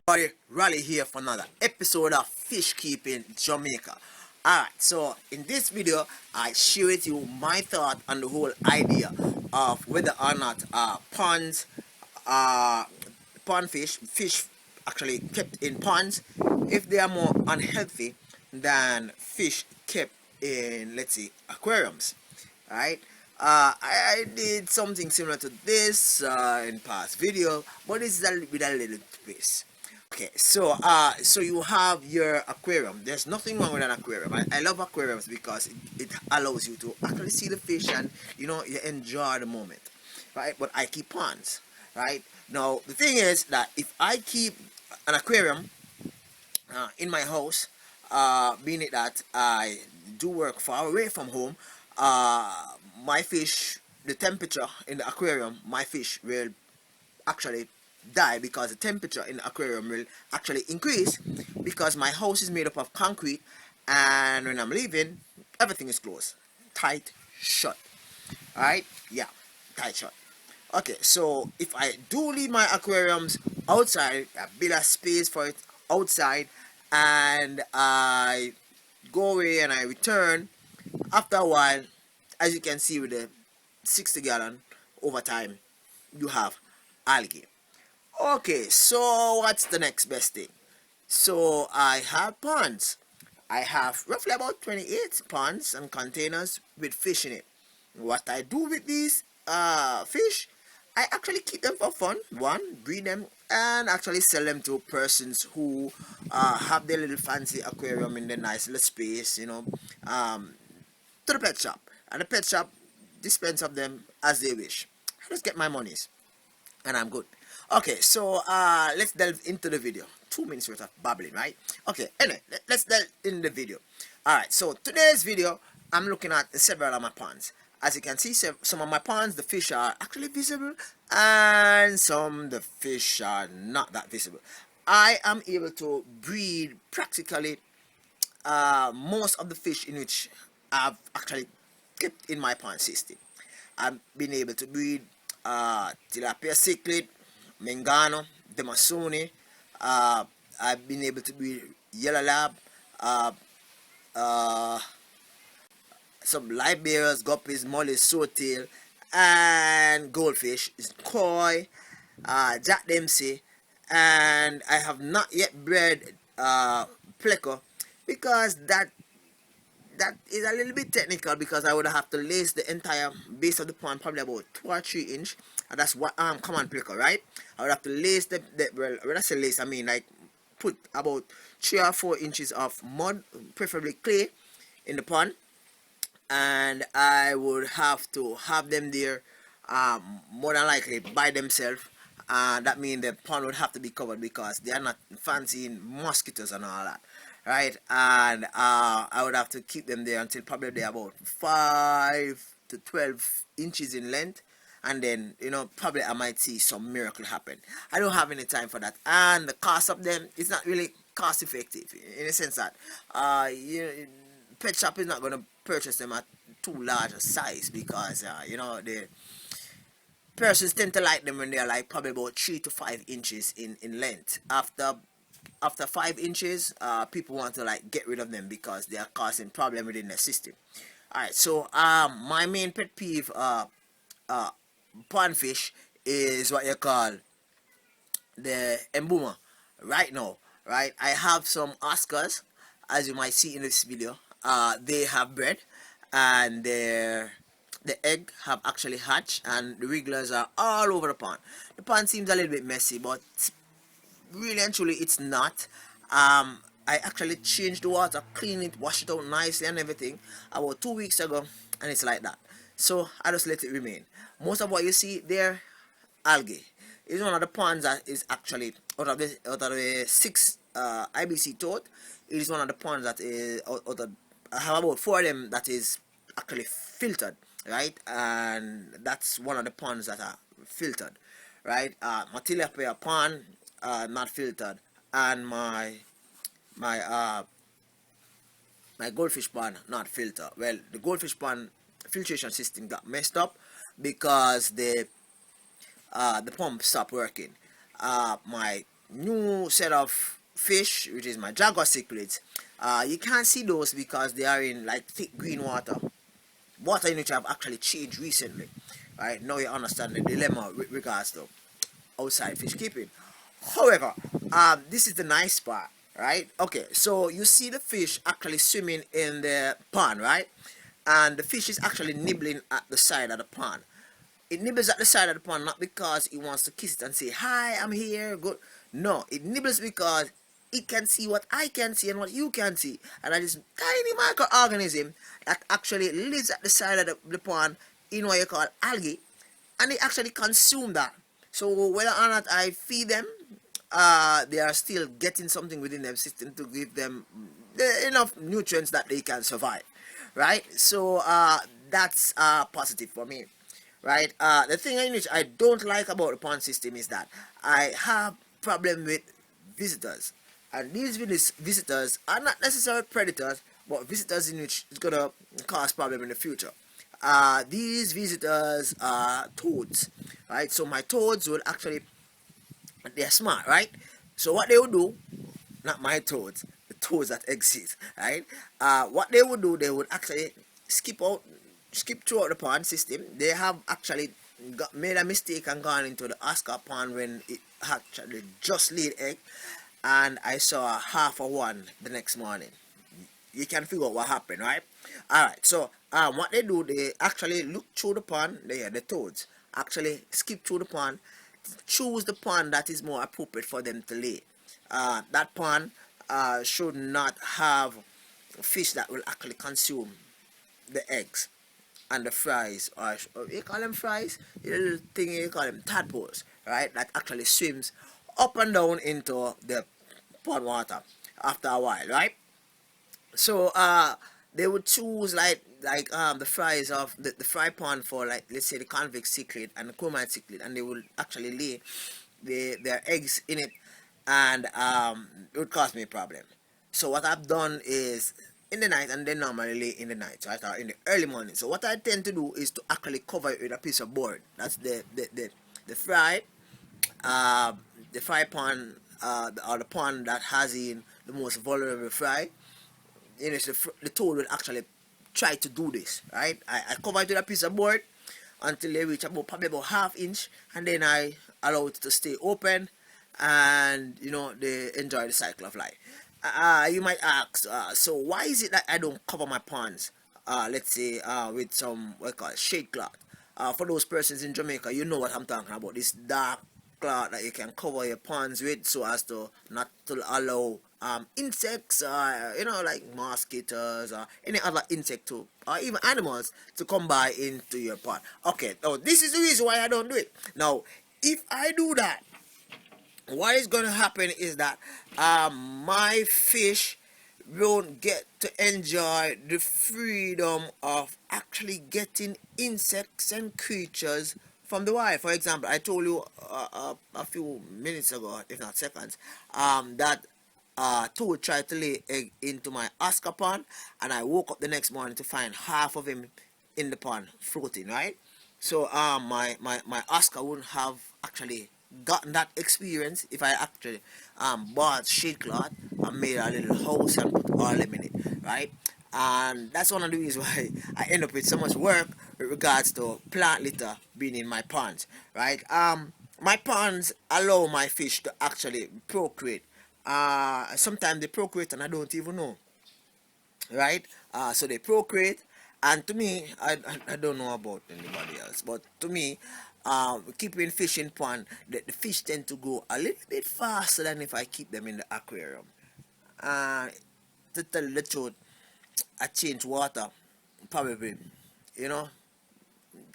Everybody, Raleigh here for another episode of Fish Keeping Jamaica. Alright, so in this video, I share with you my thought on the whole idea of whether or not ponds, pond fish actually kept in ponds, if they are more unhealthy than fish kept in, let's say, aquariums. Alright, I did something similar to this in past video, but this is with a little twist. Okay, so you have your aquarium. There's nothing wrong with an aquarium. I love aquariums because it allows you to actually see the fish and you enjoy the moment, right? But I keep ponds, right? Now the thing is that if I keep an aquarium in my house, being it that I do work far away from home, my fish, the temperature in the aquarium, my fish will actually die because the temperature in the aquarium will actually increase because my house is made up of concrete, and when I'm leaving, everything is closed, tight, shut. Alright, yeah, tight shut. Okay, so if I do leave my aquariums outside, I build a space for it outside, and I go away and I return after a while, as you can see with the 60 gallon, over time you have algae. Okay, so what's the next best thing? So I have ponds. I have roughly about 28 ponds and containers with fish in it. What I do with these fish, I actually keep them for fun. One, breed them and actually sell them to persons who have their little fancy aquarium in their nice little space, to the pet shop. And the pet shop dispense of them as they wish. I just get my monies and I'm good. Okay, so let's delve into the video. 2 minutes worth of babbling, right? Okay, anyway, let's delve in the video. Alright, so today's video, I'm looking at several of my ponds. As you can see, some of my ponds, the fish are actually visible, and some the fish are not that visible. I am able to breed practically most of the fish in which I've actually kept in my pond system. I've been able to breed tilapia cichlid, Mengano, Demasoni. I've been able to breed yellow lab, some live bearers, guppies, mollies, swordtail, and goldfish, koi, Jack Dempsey, and I have not yet bred pleco because that is a little bit technical, because I would have to lace the entire base of the pond probably about 2 or 3 inch, and that's what common pleco, right? I would have to lace well, when I say lace, I mean like put about 3 or 4 inches of mud, preferably clay, in the pond, and I would have to have them there more than likely by themselves. That means the pond would have to be covered because they are not fancy mosquitoes and all that, right? And I would have to keep them there until probably they're about 5 to 12 inches in length, and then probably I might see some miracle happen. I don't have any time for that, and the cost of them is not really cost effective in the sense that pet shop is not going to purchase them at too large a size, because the persons tend to like them when they're like probably about 3 to 5 inches in length. After 5 inches, people want to like get rid of them because they are causing problem within their system. Alright, so my main pet peeve pond fish is what you call the embuma right now, right? I have some Oscars, as you might see in this video. They have bred, and the egg have actually hatched, and the wrigglers are all over the pond. The pond seems a little bit messy, but really and truly it's not. I actually changed the water, clean it, wash it out nicely and everything about 2 weeks ago, and it's like that. So I just let it remain. Most of what you see there, algae. It's one of the ponds that is actually out of the 6 IBC toad. It is one of the ponds that is I have about 4 of them that is actually filtered, right? And that's one of the ponds that are filtered, right? My tilapia pond not filtered, and my goldfish pond not filtered. Well, the goldfish pond filtration system got messed up because the pump stopped working. My new set of fish, which is my jaguar cichlids. You can't see those because they are in like thick green water in which I've actually changed recently. Right now, you understand the dilemma with regards to outside fish keeping. However, this is the nice part, right? Okay, so you see the fish actually swimming in the pond, right? And the fish is actually nibbling at the side of the pond. It nibbles at the side of the pond not because it wants to kiss it and say, "Hi, I'm here." Good. No, it nibbles because it can see what I can see and what you can see. And that is tiny microorganism that actually lives at the side of the pond in what you call algae, and they actually consume that. So whether or not I feed them, they are still getting something within their system to give them enough nutrients that they can survive, right? So that's positive for me, right? The thing in which I don't like about the pond system is that I have problem with visitors, and these visitors are not necessarily predators, but visitors in which is gonna cause problem in the future. These visitors are toads, right? So my toads will actually, they're smart, right? So what they would do, not my toads, the toads that exist, right? What they would do, they would actually skip out, skip throughout the pond system. They have actually made a mistake and gone into the Oscar pond when it actually just laid egg, and I saw half of one the next morning. You can figure out what happened, right? All right. So what they do, they actually look through the pond. The toads actually skip through the pond, choose the pond that is more appropriate for them to lay. That pond should not have fish that will actually consume the eggs and the fries, or you call them fries, the little thing you call them tadpoles, right? That actually swims up and down into the pond water after a while, right? So they would choose the fries of the fry pond for, like, let's say the convict cichlid and the chromite cichlid, and they will actually lay their eggs in it, and it would cause me a problem. So what I've done is, in the night, and they normally lay in the night, right, or in the early morning. So what I tend to do is to actually cover it with a piece of board. That's the fry, uh, the fry pond, or the pond that has in the most vulnerable fry. The toad will actually try to do this, right? I cover it with a piece of board until they reach probably about half inch, and then I allow it to stay open, and they enjoy the cycle of life. You might ask, so why is it that I don't cover my ponds, let's say, with some what I call shade cloth? For those persons in Jamaica, you know what I'm talking about. This dark cloth that you can cover your ponds with, so as to not to allow insects, like mosquitoes or any other insect to, or even animals, to come by into your pond. Okay, now this is the reason why I don't do it. Now, if I do that, what is going to happen is that my fish won't get to enjoy the freedom of actually getting insects and creatures from the wild. For example, I told you a few minutes ago, if not seconds, that toad tried to lay egg into my Oscar pond, and I woke up the next morning to find half of him in the pond floating, right? So my Oscar wouldn't have actually gotten that experience if I actually bought shade cloth and made a little house and put all them in it, right? And that's one of the reasons why I end up with so much work with regards to plant litter being in my ponds, right? My ponds allow my fish to actually procreate. Sometimes they procreate and I don't even know, right? So they procreate, and to me, I don't know about anybody else, but to me, keeping fish in pond, the fish tend to grow a little bit faster than if I keep them in the aquarium. Uh, to tell the truth, I change water probably, you know,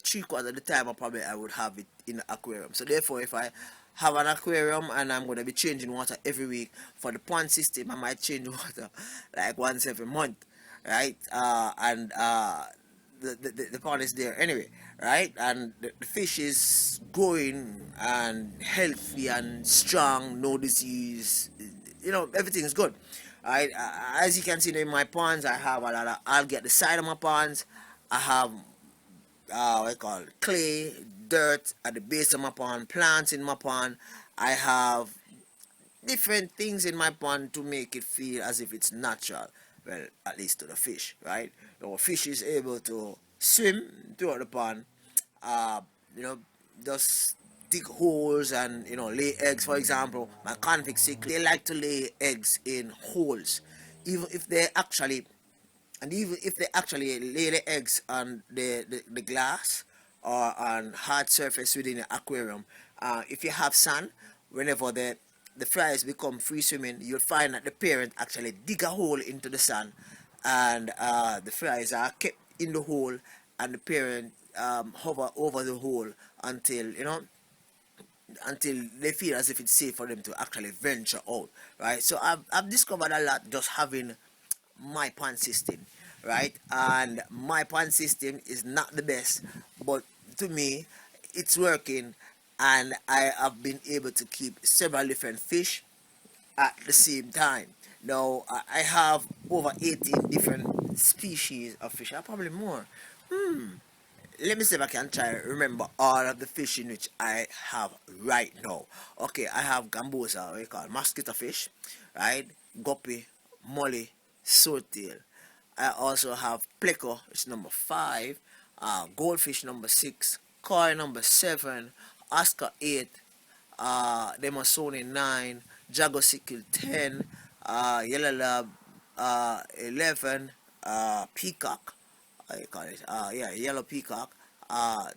3/4 of the time I would have it in the aquarium. So therefore, if I have an aquarium and I'm going to be changing water every week, for the pond system I might change water like once every month, right? And the pond is there anyway, right? And the fish is growing and healthy and strong, no disease, everything is good, right? As you can see in my ponds, I have a lot of algae at the side of my ponds. I have what I call clay, dirt at the base of my pond, plants in my pond. I have different things in my pond to make it feel as if it's natural. Well, at least to the fish, right? The fish is able to swim throughout the pond, uh, you know, just dig holes and lay eggs. For example, my convict cichlid, they like to lay eggs in holes, even if they actually even if they actually lay the eggs on the glass or on hard surface within the aquarium. If you have sand, whenever the flies become free swimming, you'll find that the parent actually dig a hole into the sand, and the flies are kept in the hole, and the parent hover over the hole until they feel as if it's safe for them to actually venture out, right? So I've discovered a lot just having my pond system, right? And my pond system is not the best, but to me, it's working, and I have been able to keep several different fish at the same time. Now, I have over 18 different species of fish, probably more. Let me see if I can try to remember all of the fish in which I have right now. Okay, I have gambosa, what we call mosquito fish, right? Guppy, molly, swordtail. I also have pleco, it's number 5, goldfish number 6, koi number 7, oscar 8, demasoni 9, jagosicle 10, yellow lab 11, peacock, I call it, yeah, yellow peacock,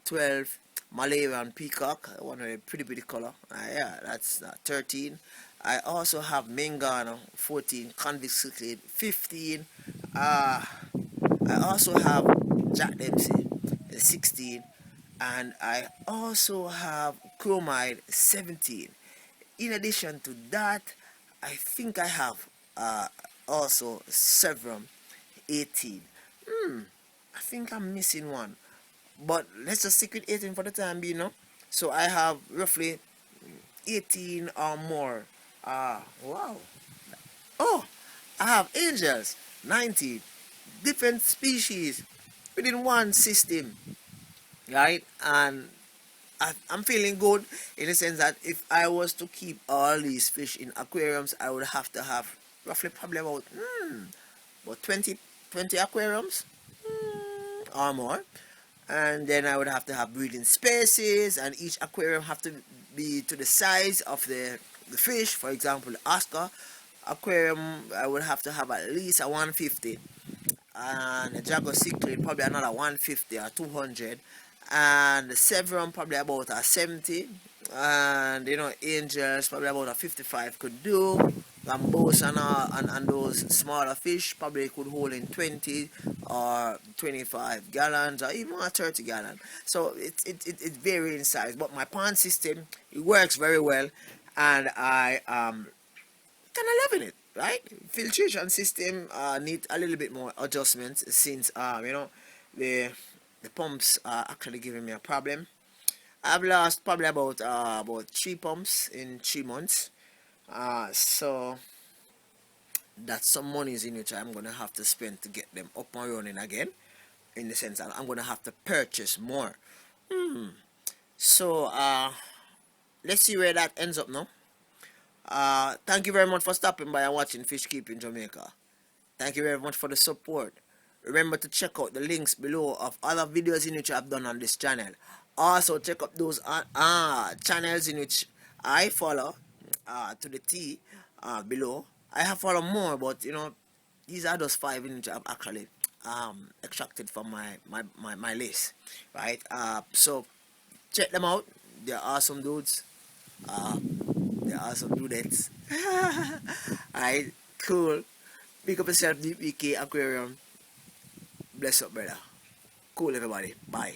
12, Malayan peacock, one of a pretty color, yeah, that's 13. I also have Mengano 14, convict cichlid 15, I also have Jack Dempsey 16, and I also have Chromide 17. In addition to that, I think I have also Severum 18. I think I'm missing one, but let's just stick with 18 for the time being, no? So I have roughly 18 or more. Wow. Oh, I have angels 19 different species within one system, right? And I'm feeling good in the sense that if I was to keep all these fish in aquariums, I would have to have roughly probably about 20 aquariums, or more. And then I would have to have breeding spaces, and each aquarium have to be to the size of the fish. For example, the Oscar aquarium, I would have to have at least a 150, and the Jago cichlid probably another 150 or 200, and the Severum probably about a 70, and angels probably about a 55 could do. Gambos and those smaller fish probably could hold in 20 or 25 gallons or even a 30 gallon. So it varies in size, but my pond system, it works very well, and I kind of loving it, right? Filtration system need a little bit more adjustments since the the pumps are actually giving me a problem. I've lost probably about 3 pumps in 3 months. So that's some monies in which I'm gonna have to spend to get them up and running again. In the sense that I'm gonna have to purchase more. So let's see where that ends up now. Thank you very much for stopping by and watching Fish Keeping Jamaica. Thank you very much for the support. Remember to check out the links below of other videos in which I've done on this channel. Also check out those channels in which I follow to the T below. I have followed more, but these are those 5 in which I've actually extracted from my list, right? So check them out. They're awesome dudes. They're awesome dudettes. Alright, cool. Pick up yourself, DPK Aquarium. Bless up, brother. Cool, everybody. Bye.